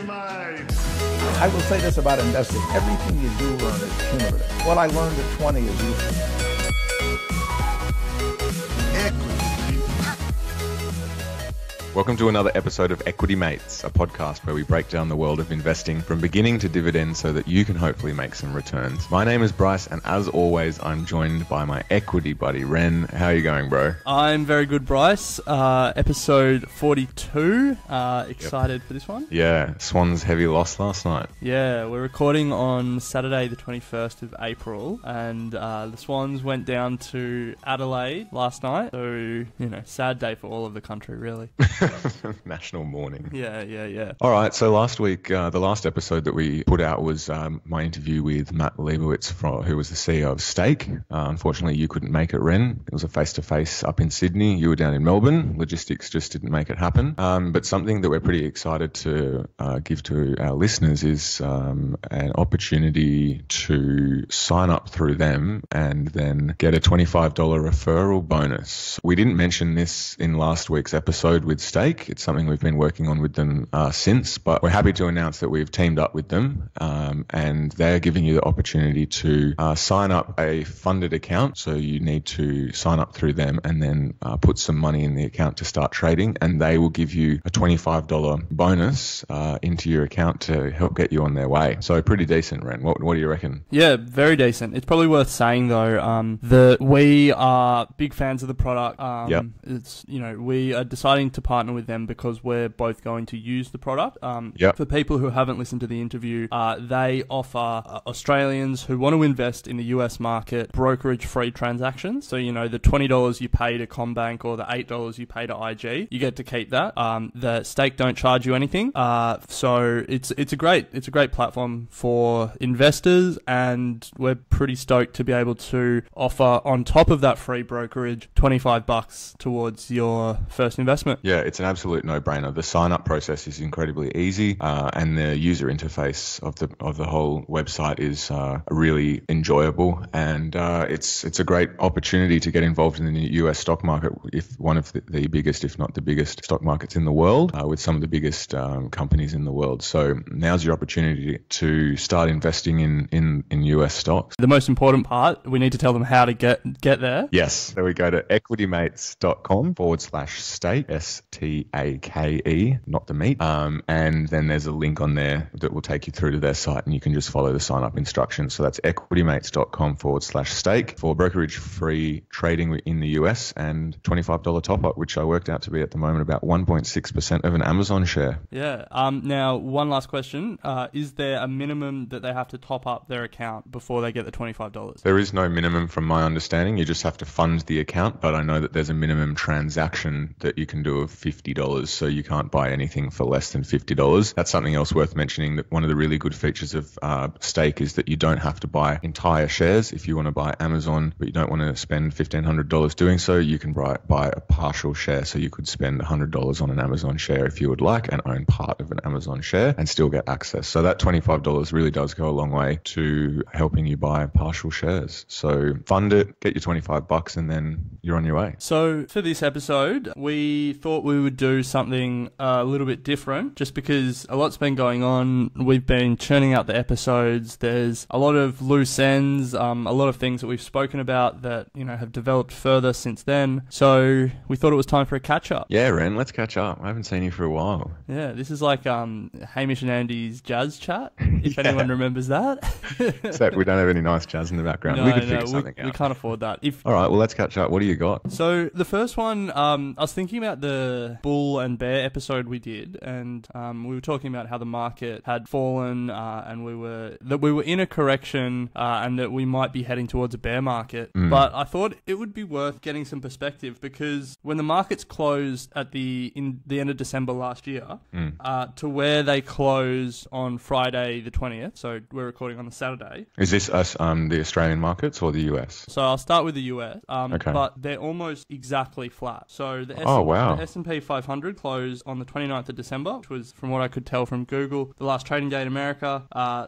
mates. I will say this about investing. Everything you do learn is cumulative. What I learned at 20 is useful. Welcome to another episode of Equity Mates, a podcast where we break down the world of investing from beginning to dividend so that you can hopefully make some returns. My name is Bryce, and as always, I'm joined by my equity buddy, Ren. How are you going, bro? I'm very good, Bryce. Episode 42. Excited for this one? Yeah, Swans heavy loss last night. Yeah, we're recording on Saturday the 21st of April, and the Swans went down to Adelaide last night. So, sad day for all of the country, really. National mourning. Yeah. All right, so last week, the last episode that we put out was my interview with Matt Leibowitz, who was the CEO of Stake. Unfortunately, you couldn't make it, Ren. It was a face-to-face up in Sydney. You were down in Melbourne. Logistics just didn't make it happen. But something that we're pretty excited to give to our listeners is an opportunity to sign up through them and then get a $25 referral bonus. We didn't mention this in last week's episode with Stake. It's something we've been working on with them since, but we're happy to announce that we've teamed up with them and they're giving you the opportunity to sign up a funded account. So you need to sign up through them and then put some money in the account to start trading, and they will give you a $25 bonus into your account to help get you on their way. So pretty decent, Ren. What do you reckon? Yeah, very decent. It's probably worth saying though that we are big fans of the product. It's we are deciding to partner with them because we're both going to use the product. For people who haven't listened to the interview, they offer Australians who want to invest in the US market brokerage-free transactions. So, the $20 you pay to CommBank or the $8 you pay to IG, you get to keep that. The Stake don't charge you anything. So it's a great platform for investors, and we're pretty stoked to be able to offer on top of that free brokerage $25 towards your first investment. Yeah, it's an absolute no-brainer. The sign-up process is incredibly easy, and the user interface of the whole website is really enjoyable, and it's a great opportunity to get involved in the US stock market, if one of the biggest, if not the biggest, stock markets in the world, with some of the biggest companies in the world. So now's your opportunity to start investing in US stocks. The most important part, we need to tell them how to get there. Yes, so we go to equitymates.com/stake, STAKE, not the meat. And then there's a link on there that will take you through to their site, and you can just follow the sign-up instructions. So that's equitymates.com/stake for brokerage-free trading in the US and $25 top-up, which I worked out to be at the moment about 1.6% of an Amazon share. Yeah. Now, one last question. Is there a minimum that they have to top up their account before they get the $25? There is no minimum from my understanding. You just have to fund the account, but I know that there's a minimum transaction that you can do of $50, so you can't buy anything for less than $50. That's something else worth mentioning, that one of the really good features of Stake is that you don't have to buy entire shares. If you want to buy Amazon, but you don't want to spend $1,500 doing so, you can buy a partial share. So you could spend $100 on an Amazon share if you would like and own part of an Amazon share and still get access. So that $25 really does go a long way to helping you buy partial shares. So fund it, get your $25, and then you're on your way. So for this episode, we thought we would do something a little bit different, just because a lot's been going on. We've been churning out the episodes. There's a lot of loose ends, a lot of things that we've spoken about that, have developed further since then. So we thought it was time for a catch up. Yeah, Ren, let's catch up. I haven't seen you for a while. Yeah, this is like Hamish and Andy's jazz chat, if anyone remembers that. Except we don't have any nice jazz in the background. We could figure something out. We can't afford that. All right, well, let's catch up. What do you got? So the first one, I was thinking about the bull and bear episode we did, and we were talking about how the market had fallen, and we were in a correction, and that we might be heading towards a bear market. But I thought it would be worth getting some perspective, because when the markets closed in the end of December last year, to where they close on Friday the 20th, so we're recording on the Saturday. Is this us, the Australian markets or the US? So I'll start with the US, okay. But they're almost exactly flat. So the the S&P 500 closed on the 29th of December, which was, from what I could tell from Google, the last trading day in America,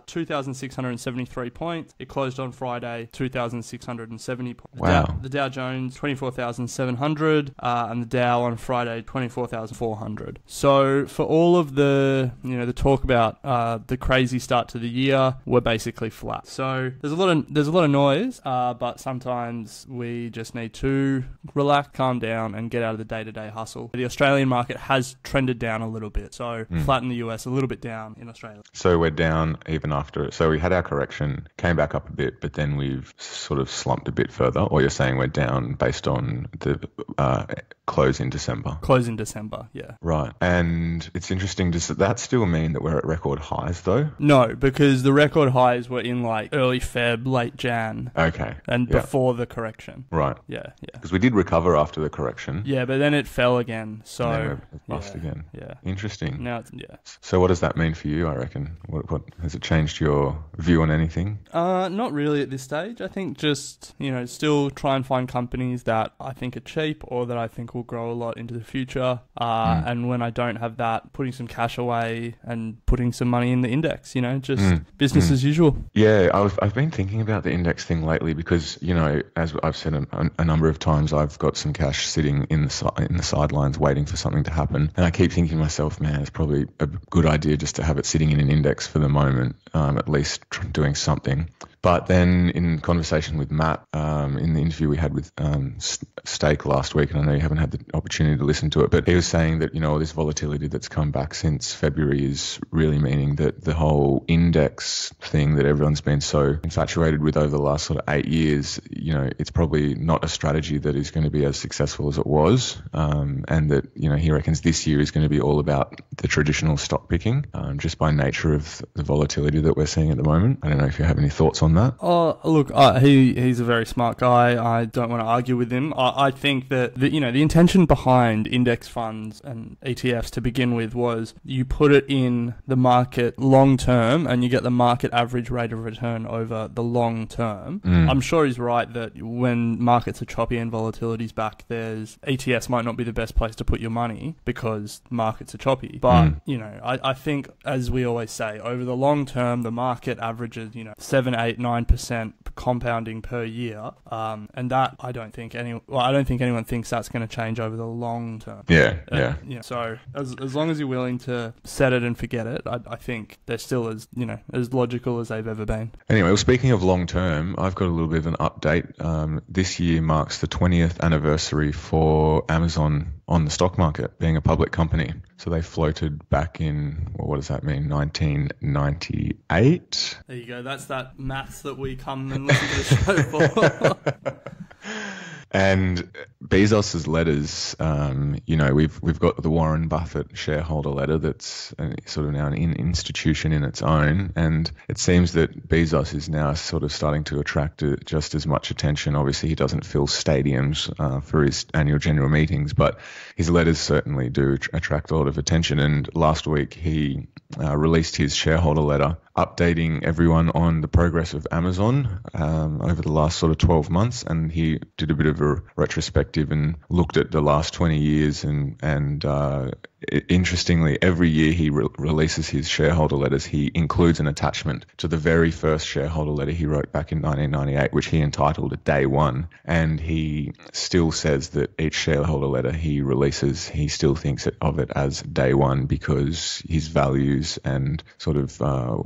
2,673 points. It closed on Friday, 2,670 points. Wow. The Dow Jones, 24,700, and the Dow on Friday, 24,400. So for all of the, the talk about the crazy start to the year, we're basically flat. So there's a lot of noise, but sometimes we just need to relax, calm down, and get out of the day-to-day hustle. The Australian market has trended down a little bit, so flat in the US, a little bit down in Australia. So we're down even after. So we had our correction, came back up a bit, but then we've sort of slumped a bit further. Or you're saying we're down based on the close in December? Close in December, yeah. Right. And it's interesting. Does that still mean that we're at record highs, though? No, because the record highs were in like early Feb, late Jan. Okay. And before the correction. Right. Yeah. Because we did recover after the correction. Yeah, but then it fell again. So and then it lost again. Yeah. Interesting. Now it's, So what does that mean for you, I reckon? What has it changed your view on anything? Not really at this stage. I think just, still try and find companies that I think are cheap or that I think will grow a lot into the future. And when I don't have that, putting some cash away and putting some money in the index, just business as usual. Yeah, I've been thinking about the index thing lately because, as I've said a number of times, I've got some cash sitting in the sidelines waiting for something to happen. And I keep thinking to myself, man, it's probably a good idea just to have it sitting in an index for the moment, at least doing something. But then in conversation with Matt, in the interview we had with Stake last week, and I know you haven't had the opportunity to listen to it, but he was saying that, all this volatility that's come back since February is really meaning that the whole index thing that everyone's been so infatuated with over the last sort of 8 years, it's probably not a strategy that is going to be as successful as it was. And that, he reckons this year is going to be all about the traditional stock picking, just by nature of the volatility that we're seeing at the moment. I don't know if you have any thoughts on that. Oh, look, he's a very smart guy. I don't want to argue with him. I think that the intention behind index funds and ETFs to begin with was you put it in the market long term and you get the market average rate of return over the long term. I'm sure he's right that when markets are choppy and volatility's back, ETFs might not be the best place to put your money because markets are choppy. But, I think, as we always say, over the long term, the market averages, 7, 8, 9% compounding per year. And that I don't think anyone thinks that's going to change over the long term. Yeah. So as long as you're willing to set it and forget it, I think they're still as logical as they've ever been. Anyway, well, speaking of long term, I've got a little bit of an update. This year marks the 20th anniversary for Amazon on the stock market, being a public company. So they floated back in, what does that mean, 1998? There you go. That's that maths that we come and listen to the show for. And Bezos's letters, we've got the Warren Buffett shareholder letter that's sort of now an institution in its own. And it seems that Bezos is now sort of starting to attract just as much attention. Obviously, he doesn't fill stadiums for his annual general meetings, but his letters certainly do attract a lot of attention. And last week, he released his shareholder letter updating everyone on the progress of Amazon over the last sort of 12 months. And he did a bit of a retrospective and looked at the last 20 years. And interestingly, every year he releases his shareholder letters, he includes an attachment to the very first shareholder letter he wrote back in 1998, which he entitled Day One. And he still says that each shareholder letter he releases, he still thinks of it as Day One because his values and sort of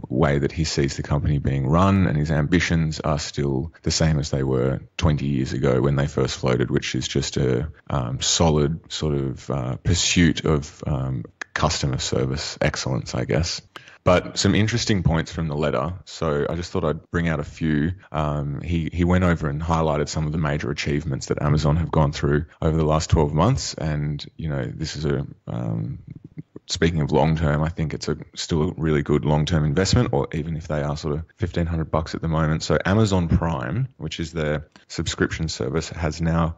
way that he sees the company being run and his ambitions are still the same as they were 20 years ago when they first floated, which is just a solid sort of pursuit of customer service excellence, I guess. But some interesting points from the letter. So I just thought I'd bring out a few. He went over and highlighted some of the major achievements that Amazon have gone through over the last 12 months. And, this is speaking of long term, I think it's still a really good long term investment, or even if they are sort of $1,500 at the moment. So Amazon Prime, which is their subscription service, has now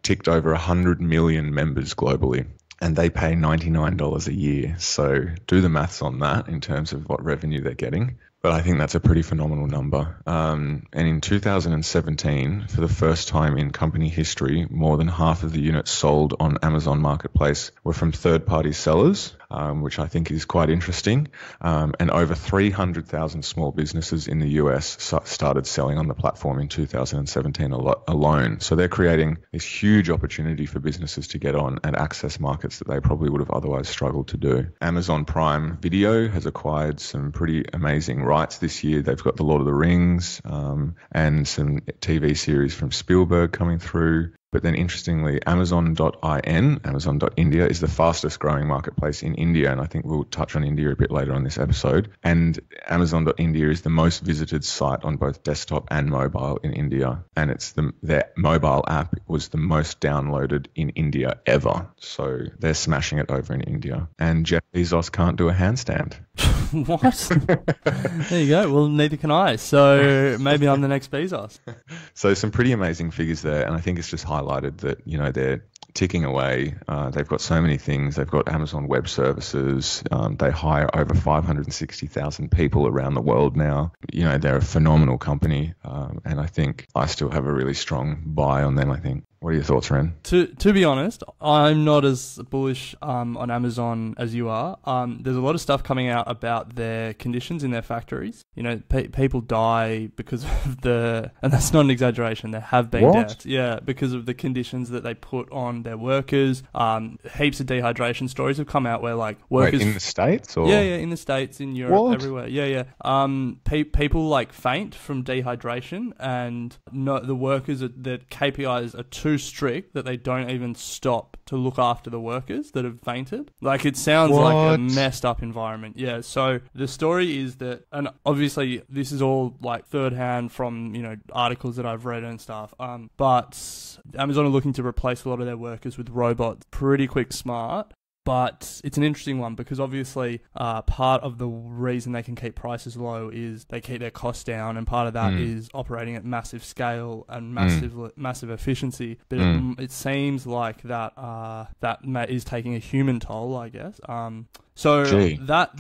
ticked over 100 million members globally. And they pay $99 a year. So do the maths on that in terms of what revenue they're getting. but I think that's a pretty phenomenal number. And in 2017, for the first time in company history, more than half of the units sold on Amazon Marketplace were from third-party sellers, which I think is quite interesting. And over 300,000 small businesses in the US started selling on the platform in 2017 alone. So they're creating this huge opportunity for businesses to get on and access markets that they probably would have otherwise struggled to do. Amazon Prime Video has acquired some pretty amazing rights this year. They've got The Lord of the Rings and some TV series from Spielberg coming through. But then interestingly, Amazon.India is the fastest growing marketplace in India. And I think we'll touch on India a bit later on this episode. And Amazon.India is the most visited site on both desktop and mobile in India. And their mobile app was the most downloaded in India ever. So they're smashing it over in India. And Jeff Bezos can't do a handstand. What? There you go. Well, neither can I. So maybe I'm the next Bezos. So some pretty amazing figures there. And I think it's just highlighted that, they're ticking away. They've got so many things. They've got Amazon Web Services. They hire over 560,000 people around the world now. They're a phenomenal company. And I think I still have a really strong buy on them, I think. What are your thoughts, Ren? To be honest, I'm not as bullish on Amazon as you are. There's a lot of stuff coming out about their conditions in their factories. People die because of and that's not an exaggeration, there have been deaths. Yeah, because of the conditions that they put on their workers. Heaps of dehydration stories have come out where workers... Wait, in the States? Or? Yeah, in the States, in Europe, everywhere. Yeah. People faint from dehydration, and the workers, their KPIs are too strict that they don't even stop to look after the workers that have fainted. It sounds like a messed up environment. Yeah, so the story is that, and obviously this is all third hand from, articles that I've read and stuff, but Amazon are looking to replace a lot of their workers with robots pretty quick smart. But it's an interesting one because obviously part of the reason they can keep prices low is they keep their costs down, and part of that is operating at massive scale and massive efficiency. But it seems like that is taking a human toll, I guess. So that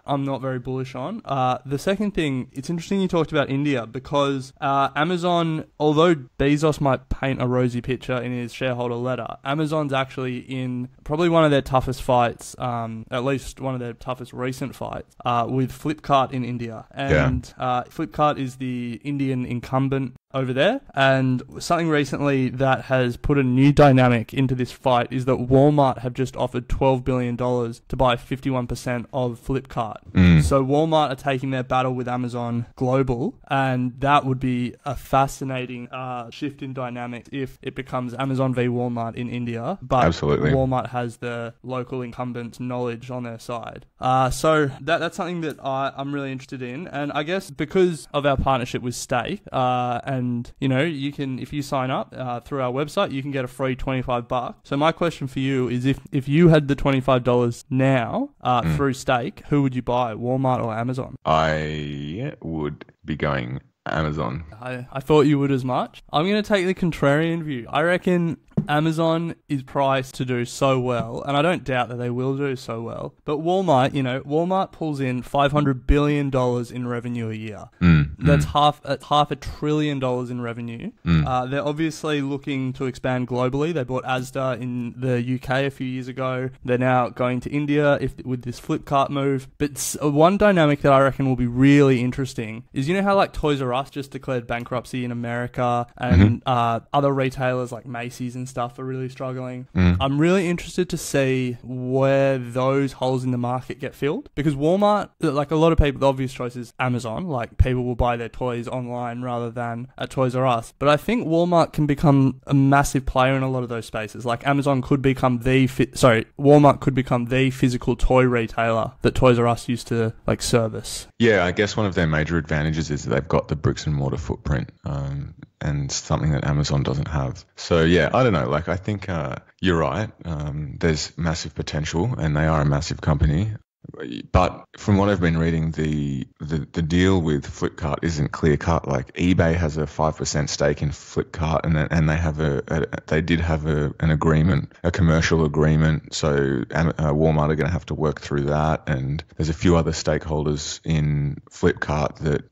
I'm not very bullish on. The second thing, it's interesting you talked about India because Amazon, although Bezos might paint a rosy picture in his shareholder letter, Amazon's actually in probably one of their toughest fights, at least one of their toughest recent fights, with Flipkart in India. And Flipkart is the Indian incumbent over there, and something recently that has put a new dynamic into this fight is that Walmart have just offered $12 billion to buy 51% of Flipkart. So Walmart are taking their battle with Amazon global, and that would be a fascinating shift in dynamics if it becomes Amazon v Walmart in India, but absolutely, Walmart has the local incumbents' knowledge on their side. So that's something that I'm really interested in, and I guess because of our partnership with Stake, and you can, if you sign up through our website, you can get a free $25. So my question for you is, if you had the $25 now through Stake, who would you buy, Walmart or Amazon? I would be going Amazon. I thought you would as much. I'm going to take the contrarian view. I reckon Amazon is priced to do so well, and I don't doubt that they will do so well. But Walmart pulls in $500 billion in revenue a year. That's half $1 trillion in revenue. They're obviously looking to expand globally. They bought Asda in the UK a few years ago. They're now going to India with this Flipkart move. But one dynamic that I reckon will be really interesting is, how Toys R Us just declared bankruptcy in America, and other retailers like Macy's and stuff are really struggling. I'm really interested to see where those holes in the market get filled, because Walmart, a lot of people, the obvious choice is Amazon. People will buy their toys online rather than at Toys R Us. But I think Walmart can become a massive player in a lot of those spaces. Amazon could become Walmart could become the physical toy retailer that Toys R Us used to service. Yeah, I guess one of their major advantages is that they've got the bricks and mortar footprint, and something that Amazon doesn't have. So yeah, I don't know. I think you're right. There's massive potential, and they are a massive company. But from what I've been reading, the deal with Flipkart isn't clear cut. Like eBay has a 5% stake in Flipkart, and they have they did have an agreement, a commercial agreement. So Walmart are going to have to work through that, and there's a few other stakeholders in Flipkart that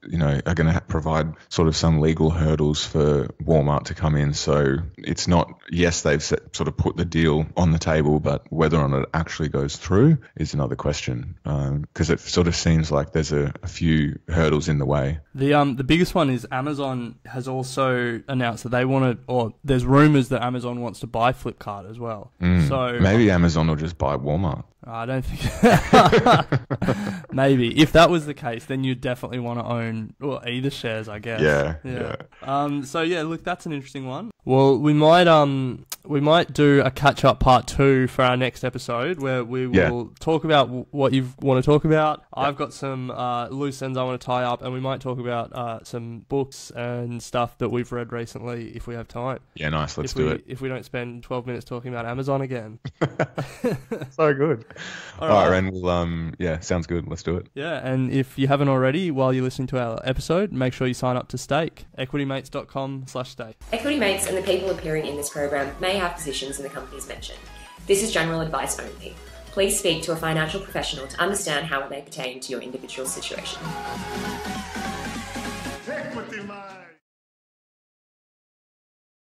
are going to provide sort of some legal hurdles for Walmart to come in. So it's not, yes, they've sort of put the deal on the table, but whether or not it actually goes through is another question, because it sort of seems like there's a few hurdles in the way. The biggest one is Amazon has also announced that they want to, or there's rumors that Amazon wants to buy Flipkart as well. So maybe Amazon will just buy Walmart. I don't think maybe if that was the case, then you'd definitely want to own either shares, I guess. Yeah. So yeah, look, that's an interesting one. Well, we might do a catch up part 2 for our next episode where we will talk about what you want to talk about. I've got some loose ends I want to tie up, and we might talk about some books and stuff that we've read recently if we have time. Yeah, nice. Let's do it. If we don't spend 12 minutes talking about Amazon again. So good. All right, Ren. Well, sounds good. Let's do it. Yeah, and if you haven't already, while you're listening to our episode, make sure you sign up to Stake, equitymates.com/stake. Equity Mates and the people appearing in this program may have positions in the companies mentioned. This is general advice only. Please speak to a financial professional to understand how it may pertain to your individual situation.